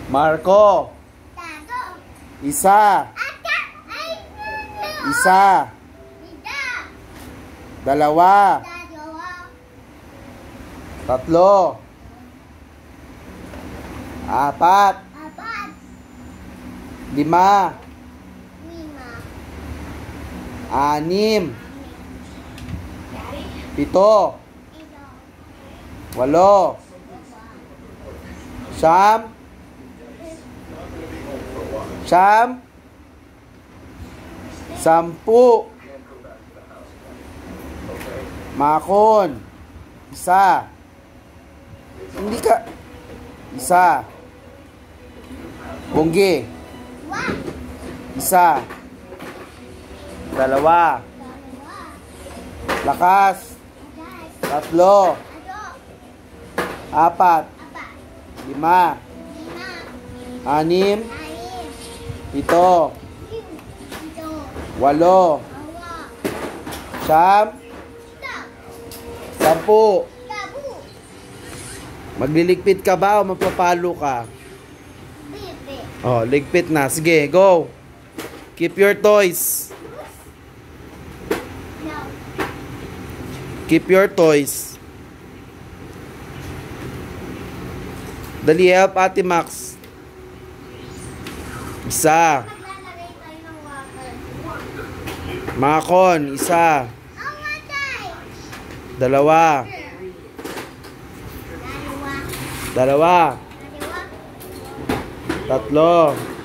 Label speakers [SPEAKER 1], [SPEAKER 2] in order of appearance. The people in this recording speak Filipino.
[SPEAKER 1] Marco. Isa. Isa. Dalawa. Tatlo. Apat. Lima. Anim. Pito. Walo. Siyam. Sampu. Makon. Isa. Hindi ka. Isa. Bonggi. Isa. Dalawa. Lakas. Tatlo. Apat. Lima. Anim. Pito. Walo. Siyam. Sampu. Magliligpit ka ba o magpapalo ka? Oh, ligpit na. Sige, go. Keep your toys. Keep your toys. Dali, help Ate Max. Isa. Makon, isa. Dalawa. Tatlo.